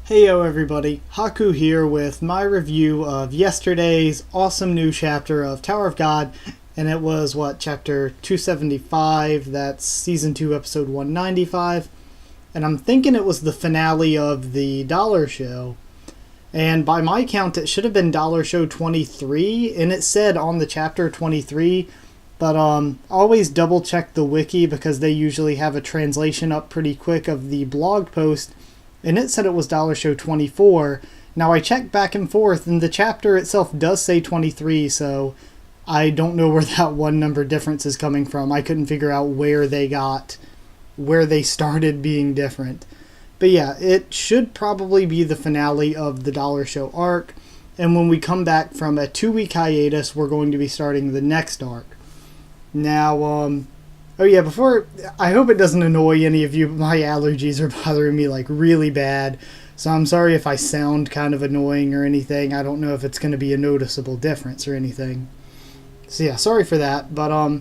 Heyo everybody, Haku here with my review of yesterday's awesome new chapter of Tower of God, and it was, chapter 275, that's Season 2, Episode 195, and I'm thinking it was the finale of the Dollar Show, and by my count it should have been Dollar Show 23, and it said on the chapter 23, but always double check the wiki because they usually have a translation up pretty quick of the blog post, and it said it was Dollar Show 24. Now I checked back and forth, and the chapter itself does say 23, so I don't know where that one number difference is coming from. I couldn't figure out where they started being different. But yeah, it should probably be the finale of the Dollar Show arc, and when we come back from a 2-week hiatus, we're going to be starting the next arc. Now, oh yeah, I hope it doesn't annoy any of you, but my allergies are bothering me like really bad. So I'm sorry if I sound kind of annoying or anything. I don't know if it's going to be a noticeable difference or anything. So yeah, sorry for that. But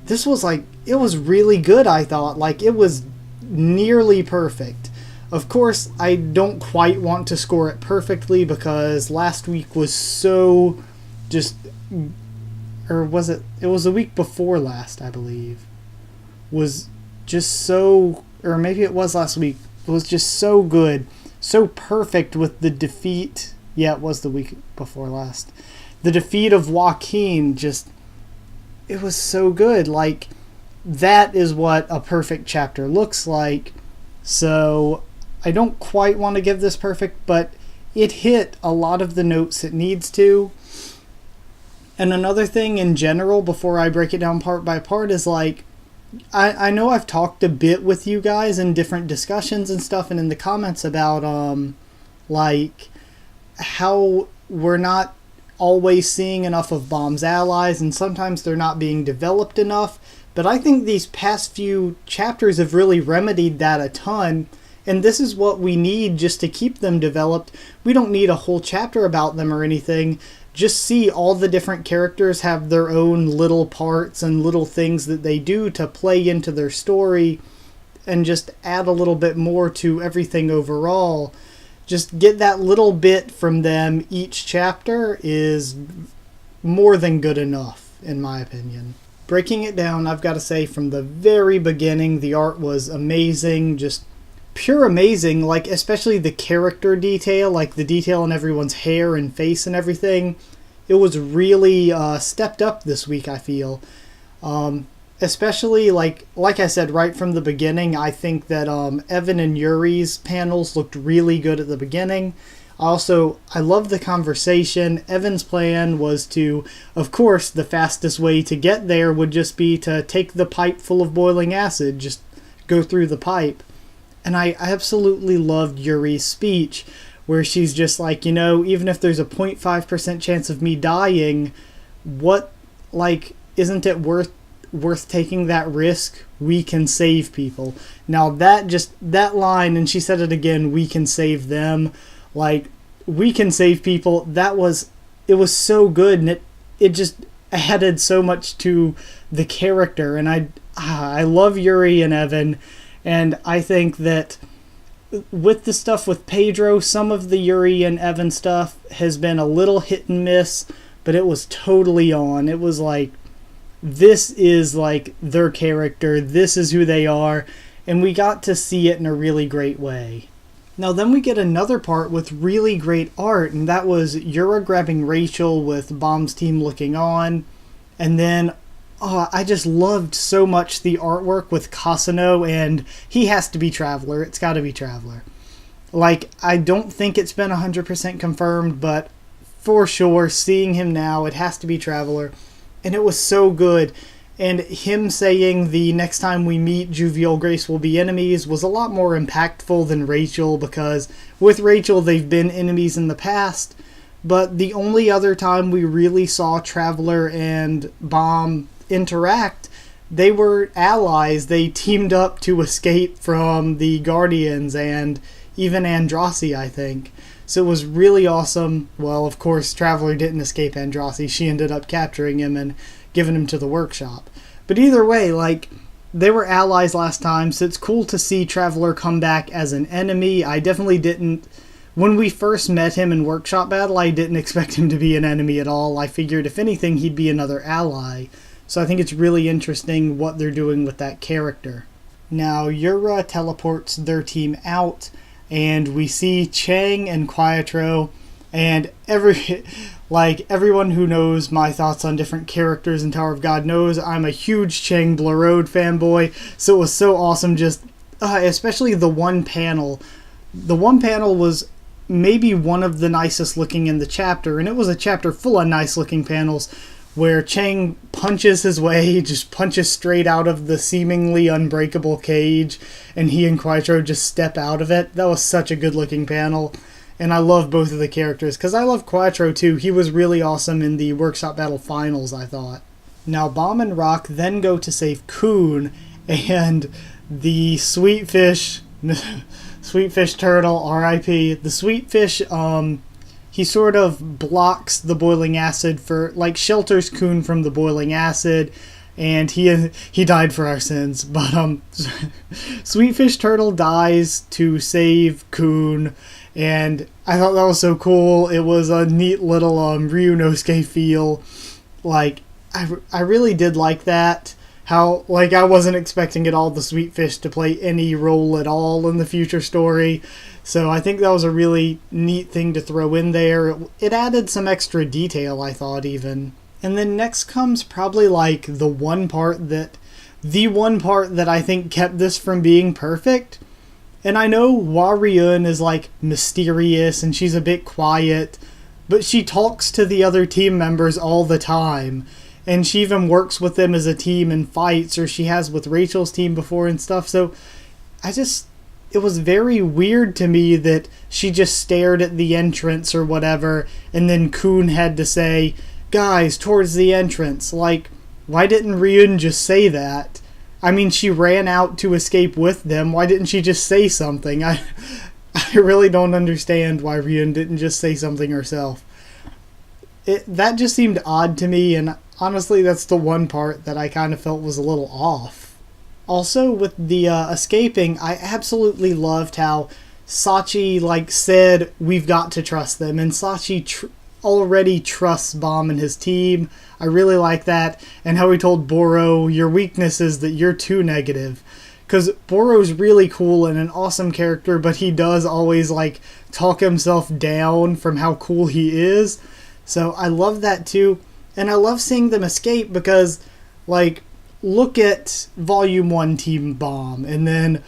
this was it was really good, I thought. It was nearly perfect. Of course, I don't quite want to score it perfectly because last week was so just... Or was it? It was the week before last, I believe. Was just so, or maybe it was last week. It was just so good, so perfect with the defeat. Yeah, it was the week before last. The defeat of Joaquin, it was so good. That is what a perfect chapter looks like. So I don't quite want to give this perfect, but it hit a lot of the notes it needs to. And another thing in general, before I break it down part by part, is I know I've talked a bit with you guys in different discussions and stuff and in the comments about how we're not always seeing enough of Bomb's allies and sometimes they're not being developed enough. But I think these past few chapters have really remedied that a ton. And this is what we need just to keep them developed. We don't need a whole chapter about them or anything. Just see all the different characters have their own little parts and little things that they do to play into their story and just add a little bit more to everything overall. Just get that little bit from them each chapter is more than good enough, in my opinion. Breaking it down, I've got to say from the very beginning, the art was amazing, just pure amazing, especially the character detail, the detail in everyone's hair and face and everything. It was really stepped up this week, I feel. Especially, like I said right from the beginning, I think that Evan and Yuri's panels looked really good at the beginning. I love the conversation. Evan's plan was to, of course, the fastest way to get there would just be to take the pipe full of boiling acid, just go through the pipe. And I absolutely loved Yuri's speech, where she's just even if there's a 0.5% chance of me dying, isn't it worth taking that risk? We can save people. Now that line, and she said it again, we can save them, we can save people, it was so good, and it just added so much to the character, and I love Yuri and Evan. And I think that with the stuff with Pedro, some of the Yuri and Evan stuff has been a little hit and miss, but it was totally on. It was this is their character, this is who they are, and we got to see it in a really great way. Now then we get another part with really great art, and that was Yura grabbing Rachel with Bomb's team looking on, and then I just loved so much the artwork with Kasano, and he has to be Traveler. It's got to be Traveler. I don't think it's been 100% confirmed, but for sure, seeing him now, it has to be Traveler. And it was so good. And him saying the next time we meet, Juvial Grace will be enemies was a lot more impactful than Rachel, because with Rachel, they've been enemies in the past. But the only other time we really saw Traveler and Bomb interact, they were allies. They teamed up to escape from the Guardians and even Andrasi, I think. So it was really awesome. Well, of course, Traveler didn't escape Andrasi. She ended up capturing him and giving him to the workshop. But either way, they were allies last time, so it's cool to see Traveler come back as an enemy. I definitely didn't... When we first met him in Workshop Battle, I didn't expect him to be an enemy at all. I figured, if anything, he'd be another ally. So I think it's really interesting what they're doing with that character. Now, Yura teleports their team out, and we see Chang and Quattro, and everyone who knows my thoughts on different characters in Tower of God knows I'm a huge Chang Blarode fanboy, so it was so awesome just, especially the one panel. The one panel was maybe one of the nicest looking in the chapter, and it was a chapter full of nice looking panels where Chang punches his way, just punches straight out of the seemingly unbreakable cage, and he and Quattro just step out of it. That was such a good looking panel, and I love both of the characters, because I love Quattro too. He was really awesome in the Workshop Battle Finals, I thought. Now, Bomb and Rock then go to save Kun, and the Sweetfish Turtle, R.I.P., the Sweetfish, he sort of blocks the boiling acid shelters Kun from the boiling acid, and he died for our sins. But Sweetfish Turtle dies to save Kun, and I thought that was so cool. It was a neat little Ryunosuke feel. I really did like that. How, I wasn't expecting at all the Sweetfish to play any role at all in the future story. So I think that was a really neat thing to throw in there. It added some extra detail, I thought, even. And then next comes probably the one part that I think kept this from being perfect. And I know Hwa-Ryun is mysterious and she's a bit quiet, but she talks to the other team members all the time. And she even works with them as a team in fights, or she has with Rachel's team before and stuff. So it was very weird to me that she just stared at the entrance or whatever, and then Kun had to say, "Guys, towards the entrance." Why didn't Ryun just say that? I mean, she ran out to escape with them. Why didn't she just say something? I really don't understand why Ryun didn't just say something herself. That just seemed odd to me, and honestly, that's the one part that I kind of felt was a little off. Also, with the escaping, I absolutely loved how Sachi, said, "We've got to trust them," and Sachi already trusts Bomb and his team. I really like that, and how he told Boro, "Your weakness is that you're too negative." Because Boro's really cool and an awesome character, but he does always, talk himself down from how cool he is. So I love that too. And I love seeing them escape because, look at Volume 1 Team Bomb, and then,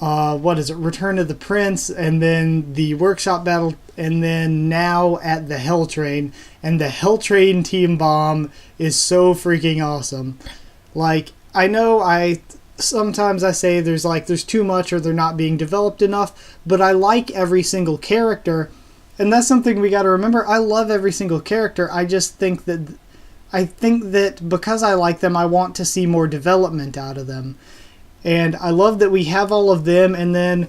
Return of the Prince, and then the Workshop Battle, and then now at the Hell Train. And the Hell Train Team Bomb is so freaking awesome. I know sometimes I say there's too much or they're not being developed enough, but I like every single character, and that's something we got to remember. I love every single character. I think that because I like them, I want to see more development out of them. And I love that we have all of them, and then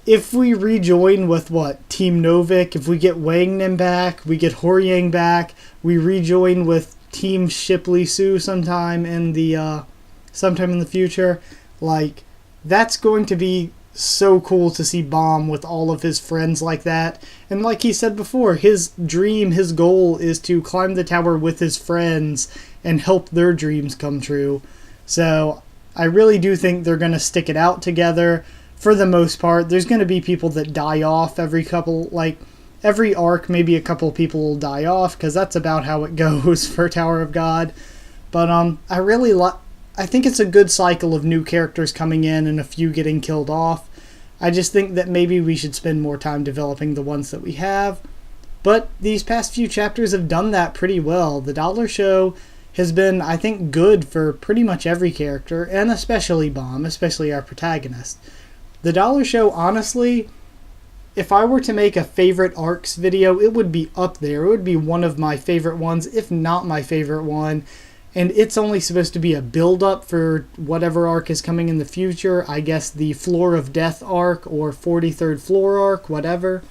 if we rejoin with Team Novik, if we get Wangnim back, we get Horyang back, we rejoin with Team Shipley Sue sometime in the future, that's going to be so cool to see Bomb with all of his friends like that. And like he said before, his goal is to climb the tower with his friends and help their dreams come true. So I really do think they're going to stick it out together for the most part. There's going to be people that die off every arc, maybe a couple people will die off, because that's about how it goes for Tower of God. But I think it's a good cycle of new characters coming in and a few getting killed off. I just think that maybe we should spend more time developing the ones that we have. But these past few chapters have done that pretty well. The Dollar Show has been, I think, good for pretty much every character, and especially Bomb, especially our protagonist. The Dollar Show, honestly, if I were to make a favorite arcs video, it would be up there. It would be one of my favorite ones, if not my favorite one. And it's only supposed to be a build-up for whatever arc is coming in the future. I guess the Floor of Death arc or 43rd Floor arc, whatever.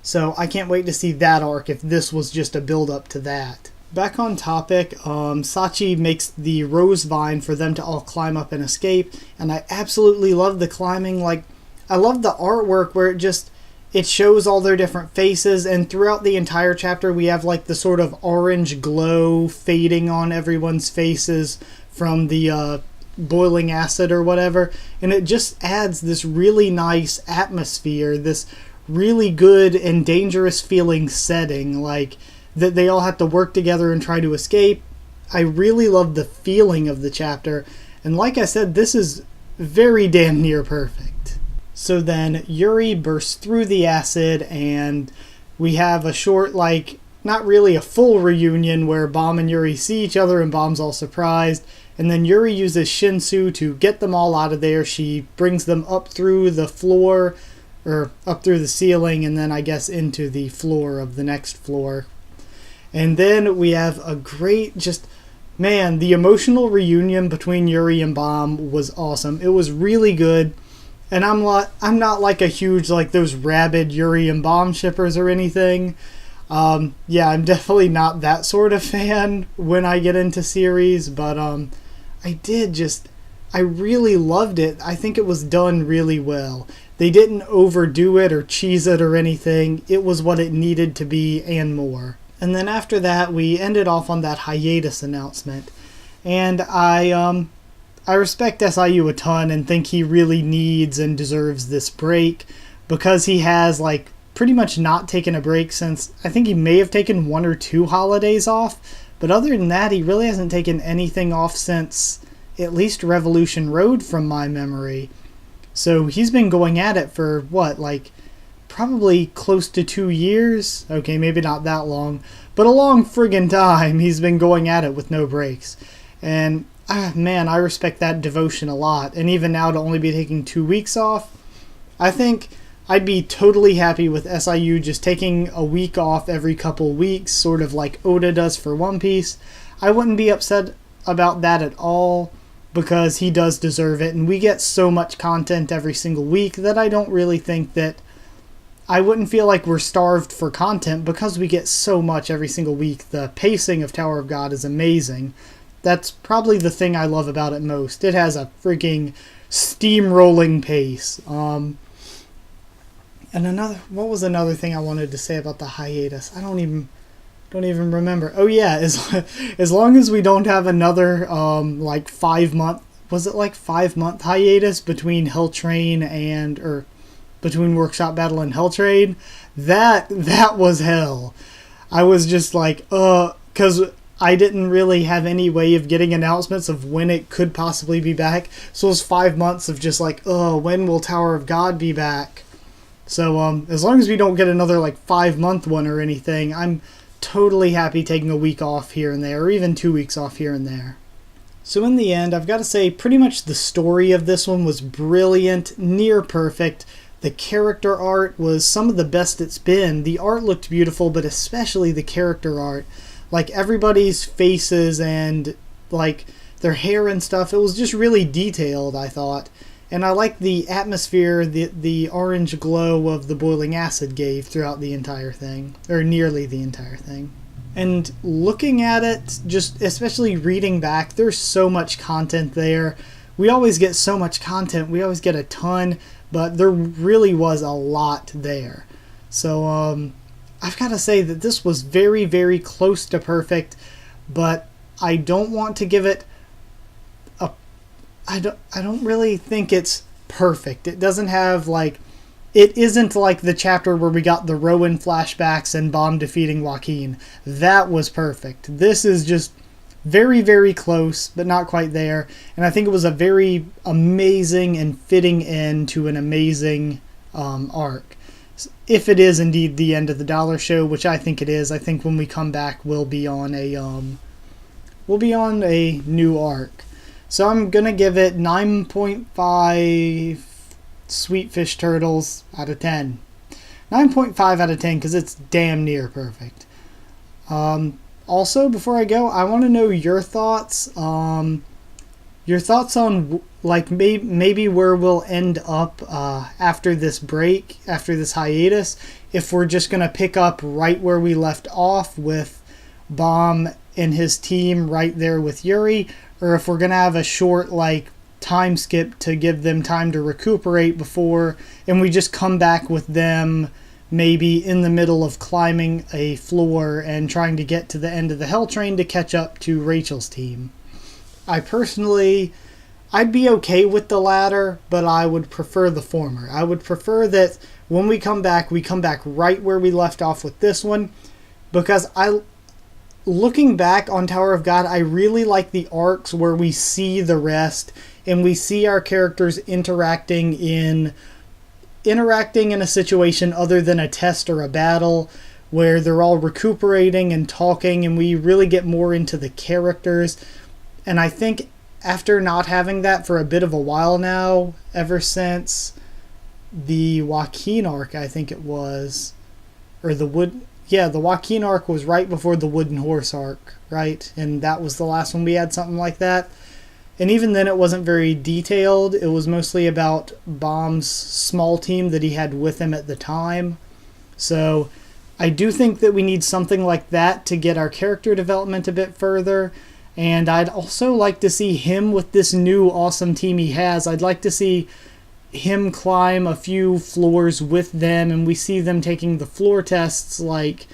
So I can't wait to see that arc if this was just a build-up to that. Back on topic, Sachi makes the rose vine for them to all climb up and escape, and I absolutely love the climbing. Like, I love the artwork where it shows all their different faces, and throughout the entire chapter we have like the sort of orange glow fading on everyone's faces from the boiling acid or whatever, and it just adds this really nice atmosphere, this really good and dangerous feeling setting, like that they all have to work together and try to escape. I really love the feeling of the chapter, and like I said, this is very damn near perfect. So then Yuri bursts through the acid, and we have a short, like, not really a full reunion where Bomb and Yuri see each other and Bomb's all surprised, and then Yuri uses Shinsu to get them all out of there. She brings them up through the floor, or up through the ceiling, and then I guess into the floor of the next floor. And then we have a great, man, the emotional reunion between Yuri and Bomb was awesome. It was really good. And I'm not like a huge, like, those rabid Yuri and Bomb shippers or anything. Yeah, I'm definitely not that sort of fan when I get into series, but I really loved it. I think it was done really well. They didn't overdo it or cheese it or anything. It was what it needed to be and more. And then after that, we ended off on that hiatus announcement. And I respect SIU a ton and think he really needs and deserves this break, because he has, like, pretty much not taken a break since, I think he may have taken 1 or 2 holidays off, but other than that, he really hasn't taken anything off since at least Revolution Road from my memory. So he's been going at it for, what, like, probably close to 2 years? Okay, maybe not that long, but a long friggin' time he's been going at it with no breaks. And man, I respect that devotion a lot. And even now to only be taking 2 weeks off, I think I'd be totally happy with SIU just taking a week off every couple weeks, sort of like Oda does for One Piece. I wouldn't be upset about that at all, because he does deserve it, and we get so much content every single week that I don't really think that I wouldn't feel like we're starved for content, because we get so much every single week. The pacing of Tower of God is amazing. That's probably the thing I love about it most. It has a freaking steamrolling pace. And what was another thing I wanted to say about the hiatus? I don't even remember. Oh yeah, as long as we don't have another like 5-month, was it like 5-month hiatus between Hell Train or between Workshop Battle and Hell Train, that was hell. I was just like, because I didn't really have any way of getting announcements of when it could possibly be back. So it was 5 months of just like, when will Tower of God be back? So as long as we don't get another like 5-month one or anything, I'm totally happy taking a week off here and there, or even 2 weeks off here and there. So in the end, I've got to say pretty much the story of this one was brilliant, near perfect. The character art was some of the best it's been. The art looked beautiful, but especially the character art. Like everybody's faces and like their hair and stuff, it was just really detailed, I thought. And I liked the atmosphere the orange glow of the boiling acid gave throughout the entire thing, or nearly the entire thing. And looking at it, just especially reading back, there's so much content there. We always get so much content, we always get a ton, but there really was a lot there. So I've got to say that this was very, very close to perfect, but I don't want to give it I don't really think it's perfect. It doesn't have, like, it isn't like the chapter where we got the Rowan flashbacks and Bomb defeating Joaquin. That was perfect. This is just very, very close, but not quite there. And I think it was a very amazing and fitting end to an amazing arc. If it is indeed the end of the Dollar Show, which I think it is. I think when we come back, we'll be on a new arc. So I'm going to give it 9.5 sweet fish turtles out of 10. 9.5 out of 10 because it's damn near perfect. Also, before I go, I want to know your thoughts. Your thoughts on like maybe where we'll end up after this break, after this hiatus. If we're just going to pick up right where we left off with Bomb and his team right there with Yuri, or if we're going to have a short, like, time skip to give them time to recuperate before, and we just come back with them maybe in the middle of climbing a floor and trying to get to the end of the Hell Train to catch up to Rachel's team. I'd be okay with the latter, but I would prefer the former. I would prefer that when we come back right where we left off with this one, because looking back on Tower of God, I really like the arcs where we see the rest and we see our characters interacting in a situation other than a test or a battle, where they're all recuperating and talking, and we really get more into the characters. And I think after not having that for a bit of a while now, ever since the Joaquin arc, I think it was, or the Joaquin arc was right before the Wooden Horse arc, right? And that was the last one we had something like that. And even then it wasn't very detailed. It was mostly about Bomb's small team that he had with him at the time. So I do think that we need something like that to get our character development a bit further. And I'd also like to see him with this new awesome team he has. I'd like to see him climb a few floors with them, and we see them taking the floor tests, like,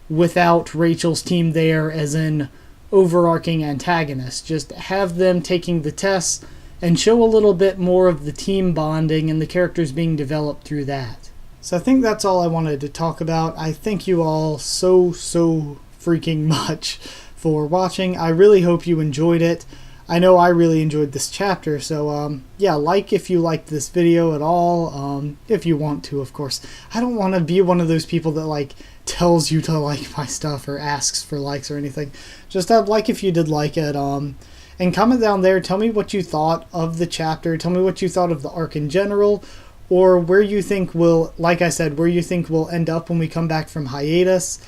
without Rachel's team there as an overarching antagonist. Just have them taking the tests and show a little bit more of the team bonding and the characters being developed through that. So I think that's all I wanted to talk about. I thank you all so freaking much for watching. I really hope you enjoyed it. I know I really enjoyed this chapter, so yeah, like if you liked this video at all, if you want to, of course. I don't want to be one of those people that, like, tells you to like my stuff or asks for likes or anything. Just like if you did like it, and comment down there, tell me what you thought of the chapter, tell me what you thought of the arc in general, or where you think we'll, like I said, where you think we'll end up when we come back from hiatus.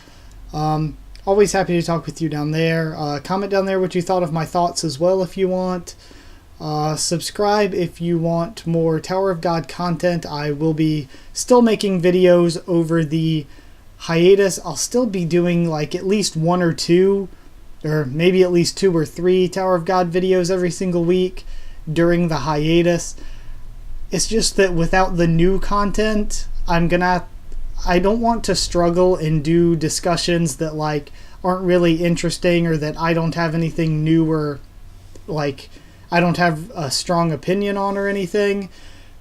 Always happy to talk with you down there. Comment down there what you thought of my thoughts as well if you want. Subscribe if you want more Tower of God content. I will be still making videos over the hiatus. I'll still be doing like at least 1 or 2, or maybe at least 2 or 3 Tower of God videos every single week during the hiatus. It's just that without the new content, I don't want to struggle and do discussions that, like, aren't really interesting, or that I don't have anything new, or, like, I don't have a strong opinion on or anything.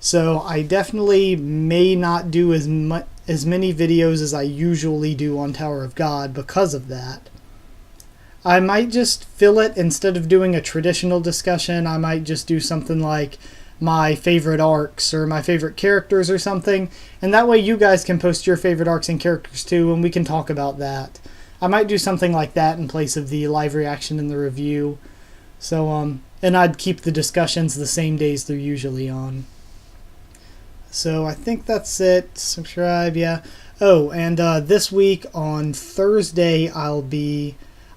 So I definitely may not do as many videos as I usually do on Tower of God because of that. I might just fill it, instead of doing a traditional discussion, I might just do something like my favorite arcs or my favorite characters or something, and that way you guys can post your favorite arcs and characters too, and we can talk about that. I might do something like that in place of the live reaction and the review. So and I'd keep the discussions the same days they're usually on. So I think that's it. Subscribe, yeah. Oh, and this week on Thursday I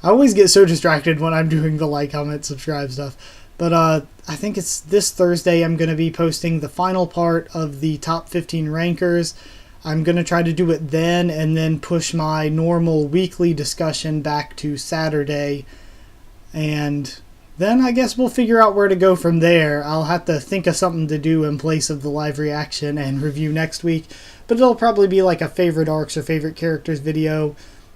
always get so distracted when I'm doing the like, comment, subscribe stuff. But I think it's this Thursday I'm going to be posting the final part of the top 15 rankers. I'm going to try to do it then, and then push my normal weekly discussion back to Saturday. And then I guess we'll figure out where to go from there. I'll have to think of something to do in place of the live reaction and review next week. But it'll probably be like a favorite arcs or favorite characters video.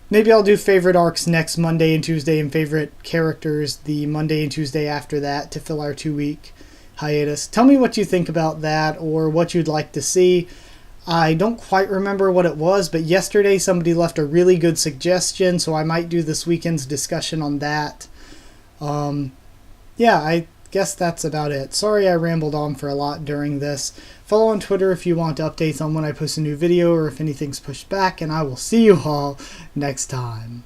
Maybe I'll do favorite arcs next Monday and Tuesday, and favorite characters the Monday and Tuesday after that to fill our 2-week hiatus. Tell me what you think about that, or what you'd like to see. I don't quite remember what it was, but yesterday somebody left a really good suggestion, so I might do this weekend's discussion on that. Yeah, I guess that's about it. Sorry I rambled on for a lot during this. Follow on Twitter if you want updates on when I post a new video or if anything's pushed back, and I will see you all next time.